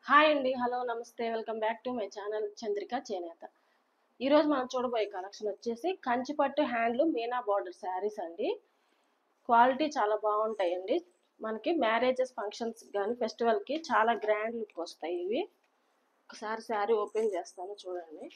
Hi అండి. Hello నమస్తే. Welcome back to my channel Chandrika చేనేత. ఈరోజు మనం చూడబోయే కలెక్షన్ వచ్చేసి కంచిపట్టు హ్యాండ్లూమ్ మీనా బార్డర్ శారీస్ అండి. క్వాలిటీ చాలా బాగుంటాయండి. మనకి మ్యారేజెస్ ఫంక్షన్స్ కానీ ఫెస్టివల్కి చాలా గ్రాండ్ లుక్ వస్తాయి ఇవి. ఒకసారి శారీ ఓపెన్ చేస్తాను చూడండి.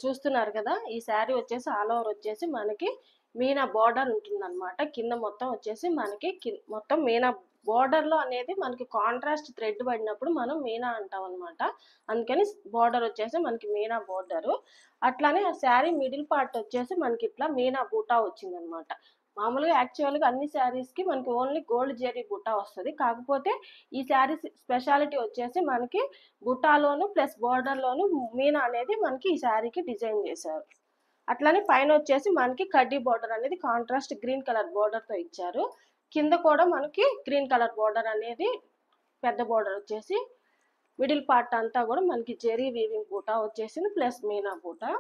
చూస్తున్నారు కదా, ఈ శారీ వచ్చేసి ఆల్ ఓవర్ వచ్చేసి మనకి మీనా బార్డర్ ఉంటుందన్నమాట. కింద మొత్తం వచ్చేసి మనకి మొత్తం మీనా బార్డర్లో అనేది మనకి కాంట్రాస్ట్ థ్రెడ్ పడినప్పుడు మనం మీనా అంటాం అనమాట. అందుకని బార్డర్ వచ్చేసి మనకి మీనా బార్డరు. అట్లానే ఆ శారీ మిడిల్ పార్ట్ వచ్చేసి మనకి ఇట్లా మీనా బూటా వచ్చిందనమాట. మామూలుగా యాక్చువల్గా అన్ని శారీస్కి మనకి ఓన్లీ గోల్డ్ జెరీ బుటా వస్తుంది. కాకపోతే ఈ శారీస్ స్పెషాలిటీ వచ్చేసి మనకి బుటాలోను ప్లస్ బార్డర్లోను మీనా అనేది మనకి ఈ శారీకి డిజైన్ చేశారు. అట్లానే పైన వచ్చేసి మనకి కడ్డీ బార్డర్ అనేది కాంట్రాస్ట్ గ్రీన్ కలర్ బార్డర్తో ఇచ్చారు. కింద కూడా మనకి గ్రీన్ కలర్ బార్డర్ అనేది పెద్ద బార్డర్ వచ్చేసి మిడిల్ పార్ట్ అంతా కూడా మనకి జెరీ వీవింగ్ బూటా వచ్చేసింది ప్లస్ మీనా బూటా.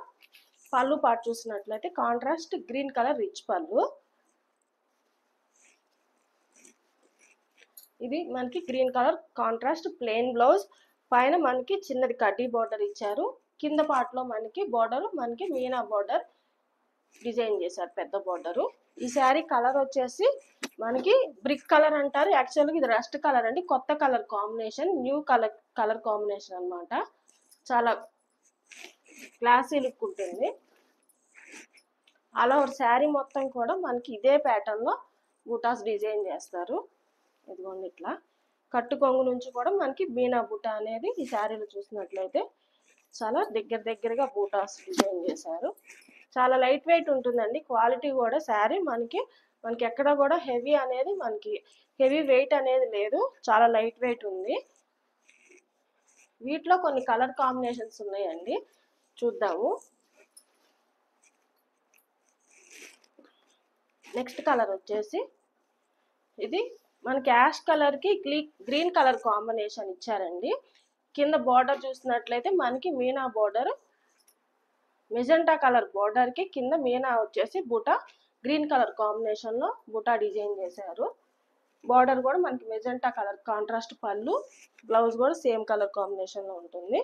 పళ్ళు పార్ట్ చూసినట్లయితే కాంట్రాస్ట్ గ్రీన్ కలర్ రిచ్ పళ్ళు. ఇది మనకి green colour contrast plain blouse. పైన మనకి చిన్నది కడ్డీ బార్డర్ ఇచ్చారు. కింద పార్ట్ లో మనకి బార్డర్ మనకి మీనా బార్డర్ డిజైన్ చేశారు, పెద్ద బార్డరు. ఈ శారీ కలర్ వచ్చేసి మనకి బ్రిక్ కలర్ అంటారు. యాక్చువల్గా ఇది రస్ట్ కలర్ అండి, కొత్త colour combination, new colour combination అనమాట. చాలా క్లాసీ లుక్ ఉంటుంది. ఆల్ ఓవర్ శారీ మొత్తం కూడా మనకి ఇదే ప్యాటర్న్ లో బూటాస్ డిజైన్ చేస్తారు. ఇదిగోండి ఇట్లా కట్టు కొంగు నుంచి కూడా మనకి మీనా బూటా అనేది ఈ శారీలో చూసినట్లయితే చాలా దగ్గరగా బూటాస్ డిజైన్ చేశారు. చాలా లైట్ వెయిట్ ఉంటుందండి. క్వాలిటీ కూడా శారీ మనకి ఎక్కడ కూడా హెవీ అనేది మనకి హెవీ వెయిట్ అనేది లేదు, చాలా లైట్ వెయిట్ ఉంది. వీటిలో కొన్ని కలర్ కాంబినేషన్స్ ఉన్నాయండి, చూద్దాము. నెక్స్ట్ కలర్ వచ్చేసి ఇది మనకి యాష్ కలర్ కి గ్రీన్ కలర్ కాంబినేషన్ ఇచ్చారండి. కింద బార్డర్ చూసినట్లయితే మనకి Meena border, magenta colour border కి కింద మీనా వచ్చేసి బూటా గ్రీన్ కలర్ కాంబినేషన్ లో బూటా డిజైన్ చేశారు. బార్డర్ కూడా మనకి మెజెంటా కలర్ కాంట్రాస్ట్ పళ్ళు, బ్లౌజ్ కూడా సేమ్ కలర్ కాంబినేషన్ లో ఉంటుంది.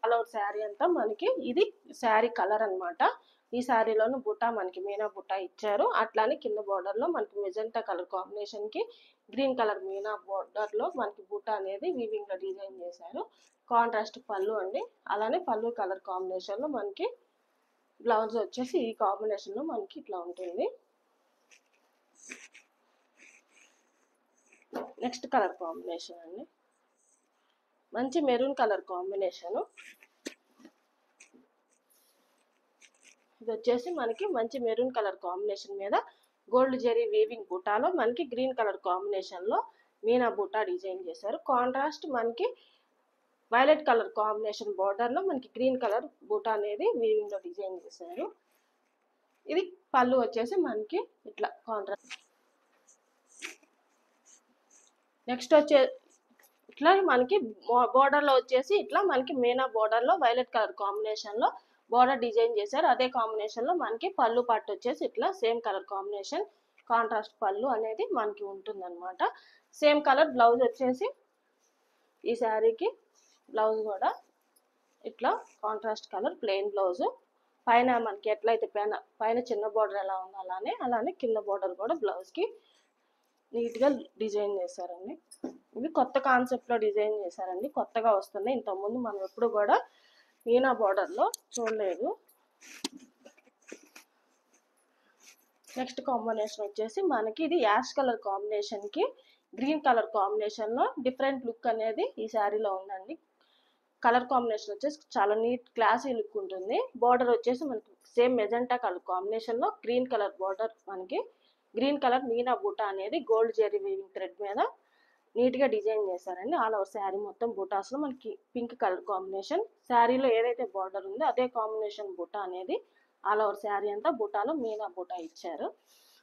ఆల్ ఓవర్ శారీ అంతా మనకి ఇది శారీ కలర్ అనమాట. ఈ శారీలోను బుటా మనకి మీనా బుటా ఇచ్చారు. అట్లానే కింద బార్డర్ లో మనకి మెజెంటా కలర్ కాంబినేషన్ కి గ్రీన్ కలర్ మీనా బార్డర్ లో మనకి బుటా అనేది వీవింగ్ లో డిజైన్ చేశారు. కాంట్రాస్ట్ పళ్ళు అండి. అలానే పళ్ళు కలర్ కాంబినేషన్ లో మనకి బ్లౌజ్ వచ్చేసి ఈ కాంబినేషన్ లో మనకి ఇట్లా ఉంటుంది. నెక్స్ట్ కలర్ కాంబినేషన్ అండి, మంచి మెరూన్ కలర్ కాంబినేషన్. ఇది వచ్చేసి మనకి మంచి మెరూన్ కలర్ కాంబినేషన్ మీద గోల్డ్ జెరీ వీవింగ్ బూటాలో మనకి గ్రీన్ కలర్ కాంబినేషన్ లో మీనా బూటా డిజైన్ చేశారు. కాంట్రాస్ట్ మనకి వైలెట్ కలర్ కాంబినేషన్ బార్డర్ లో మనకి గ్రీన్ కలర్ బూటా అనేది వీవింగ్ లో డిజైన్ చేశారు. ఇది పళ్ళు వచ్చేసి మనకి ఇట్లా కాంట్రాస్ట్. నెక్స్ట్ వచ్చే ఇట్లా మనకి బార్డర్ లో వచ్చేసి ఇట్లా మనకి మీనా బార్డర్ లో వైలెట్ కలర్ కాంబినేషన్ లో బార్డర్ డిజైన్ చేశారు. అదే కాంబినేషన్ లో మనకి పళ్ళు పార్ట్ వచ్చేసి ఇట్లా సేమ్ కలర్ కాంబినేషన్ కాంట్రాస్ట్ పళ్ళు అనేది మనకి ఉంటుంది అనమాట. సేమ్ కలర్ బ్లౌజ్ వచ్చేసి ఈ శారీకి బ్లౌజ్ కూడా ఇట్లా కాంట్రాస్ట్ కలర్ ప్లెయిన్ బ్లౌజ్. పైన మనకి ఎట్లయితే పైన చిన్న బార్డర్ ఎలా ఉందో అలానే కింద బార్డర్ కూడా బ్లౌజ్ కి నీట్ గా డిజైన్ చేశారండి. ఇవి కొత్త కాన్సెప్ట్ లో డిజైన్ చేశారండి, కొత్తగా వస్తున్నాయి. ఇంతకుముందు మనం ఎప్పుడు కూడా మీనా బార్డర్ లో చూడలేదు. నెక్స్ట్ కాంబినేషన్ వచ్చేసి మనకి ఇది యాష్ కలర్ కాంబినేషన్ కి గ్రీన్ కలర్ కాంబినేషన్ లో డిఫరెంట్ లుక్ అనేది ఈ శారీలో ఉందండి. కలర్ కాంబినేషన్ వచ్చేసి చాలా నీట్ క్లాసీ లుక్ ఉంటుంది. బార్డర్ వచ్చేసి మనకి సేమ్ మెజెంటా కలర్ కాంబినేషన్ లో గ్రీన్ కలర్ బార్డర్, మనకి గ్రీన్ కలర్ మీనా బూటా అనేది గోల్డ్ జెరీ వీవింగ్ థ్రెడ్ మీద నీట్ గా డిజైన్ చేశారండి. ఆల్ ఓవర్ శారీ మొత్తం బూటాస్ లో మనకి పింక్ కలర్ కాంబినేషన్. శారీలో ఏదైతే బార్డర్ ఉందో అదే కాంబినేషన్ బూటా అనేది ఆల్ ఓవర్ శారీ అంతా బూటాలో మీనా బూటా ఇచ్చారు.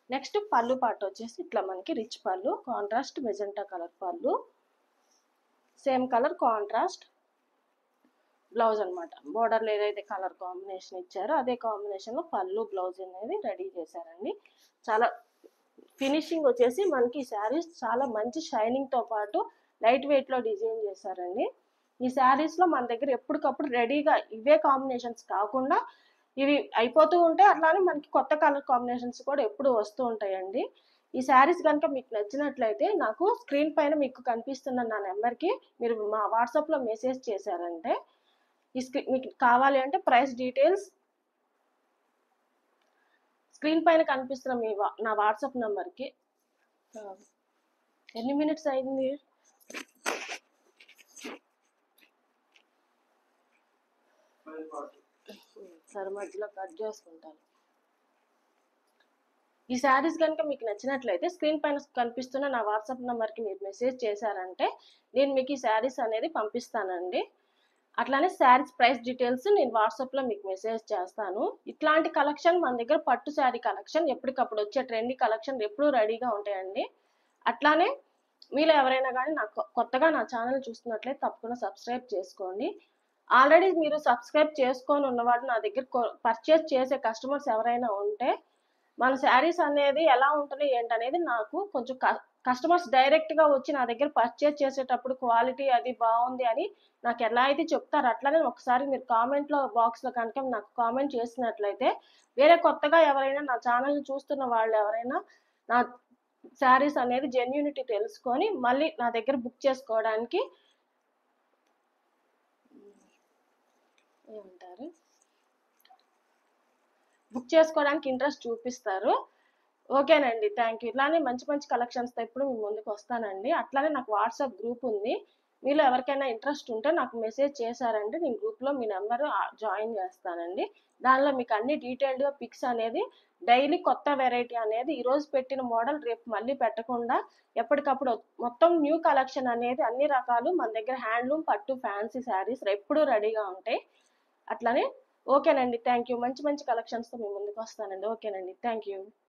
నెక్స్ట్ పళ్ళు పార్ట్ వచ్చేసి ఇట్లా మనకి రిచ్ పళ్ళు, కాంట్రాస్ట్ మెజెంటా కలర్ పళ్ళు, సేమ్ కలర్ కాంట్రాస్ట్ బ్లౌజ్ అనమాట. బోర్డర్లో ఏదైతే కలర్ కాంబినేషన్ ఇచ్చారో అదే కాంబినేషన్లో పళ్ళు బ్లౌజ్ అనేది రెడీ చేశారండి. చాలా ఫినిషింగ్ వచ్చేసి మనకి ఈ శారీస్ చాలా మంచి షైనింగ్తో పాటు లైట్ వెయిట్లో డిజైన్ చేశారండి. ఈ శారీస్లో మన దగ్గర ఎప్పటికప్పుడు రెడీగా ఇవే కాంబినేషన్స్ కాకుండా ఇవి అయిపోతూ ఉంటాయి, అట్లానే మనకి కొత్త కలర్ కాంబినేషన్స్ కూడా ఎప్పుడు వస్తూ ఉంటాయండి. ఈ శారీస్ కనుక మీకు నచ్చినట్లయితే నాకు స్క్రీన్ పైన మీకు కనిపిస్తున్న నా నెంబర్కి మీరు మా వాట్సాప్లో మెసేజ్ చేశారంటే మీకు కావాలి అంటే ప్రైస్ డీటెయిల్స్ స్క్రీన్ పైన కనిపిస్తున్న నా వాట్సాప్ నెంబర్కి. ఎన్ని మినిట్స్ అయింది? సరే, మధ్యలో కట్ చేసుకుంటాను. ఈ శారీస్ కనుక మీకు నచ్చినట్లయితే స్క్రీన్ పైన కనిపిస్తున్న నా వాట్సాప్ నెంబర్కి మీరు మెసేజ్ చేశారంటే నేను మీకు ఈ శారీస్ అనేది పంపిస్తానండి. అట్లానే శారీస్ ప్రైస్ డీటెయిల్స్ నేను వాట్సాప్లో మీకు మెసేజ్ చేస్తాను. ఇట్లాంటి కలెక్షన్ మన దగ్గర పట్టు శారీ కలెక్షన్ ఎప్పటికప్పుడు వచ్చే ట్రెండీ కలెక్షన్ ఎప్పుడూ రెడీగా ఉంటాయండి. అట్లానే మీలో ఎవరైనా కానీ నాకు కొత్తగా నా ఛానల్ చూస్తున్నట్లయితే తప్పకుండా సబ్స్క్రైబ్ చేసుకోండి. ఆల్రెడీ మీరు సబ్స్క్రైబ్ చేసుకొని ఉన్నవాళ్ళు నా దగ్గర పర్చేస్ చేసే కస్టమర్స్ ఎవరైనా ఉంటే మన శారీస్ అనేది ఎలా ఉంటుంది ఏంటనేది నాకు కొంచెం కస్టమర్స్ డైరెక్ట్గా వచ్చి నా దగ్గర పర్చేస్ చేసేటప్పుడు క్వాలిటీ అది బాగుంది అని నాకు ఎలా అయితే చెప్తారు అట్లానే ఒకసారి మీరు కామెంట్లో బాక్స్లో కనుక నాకు కామెంట్ చేసినట్లయితే వేరే కొత్తగా ఎవరైనా నా ఛానల్ని చూస్తున్న వాళ్ళు ఎవరైనా నా శారీస్ అనేది జెన్యూనిటీ తెలుసుకొని మళ్ళీ నా దగ్గర బుక్ చేసుకోవడానికి ఏమంటారు బుక్ చేసుకోవడానికి ఇంట్రెస్ట్ చూపిస్తారు. ఓకేనండి, థ్యాంక్ యూ. ఇట్లానే మంచి మంచి కలెక్షన్స్తో ఇప్పుడు మీ ముందుకు వస్తానండి. అట్లానే నాకు వాట్సాప్ గ్రూప్ ఉంది. మీలో ఎవరికైనా ఇంట్రెస్ట్ ఉంటే నాకు మెసేజ్ చేశారంటే నేను గ్రూప్లో మీ నెంబర్ జాయిన్ చేస్తానండి. దానిలో మీకు అన్ని డీటెయిల్డ్గా పిక్స్ అనేది డైలీ కొత్త వెరైటీ అనేది ఈరోజు పెట్టిన మోడల్ రేపు మళ్ళీ పెట్టకుండా ఎప్పటికప్పుడు మొత్తం న్యూ కలెక్షన్ అనేది అన్ని రకాలు మన దగ్గర హ్యాండ్లూమ్ పట్టు ఫ్యాన్సీ శారీస్ ఎప్పుడూ రెడీగా ఉంటాయి. అట్లానే ఓకేనండి, థ్యాంక్ యూ. మంచి మంచి కలెక్షన్స్తో మీ ముందుకు వస్తానండి. ఓకేనండి, థ్యాంక్ యూ.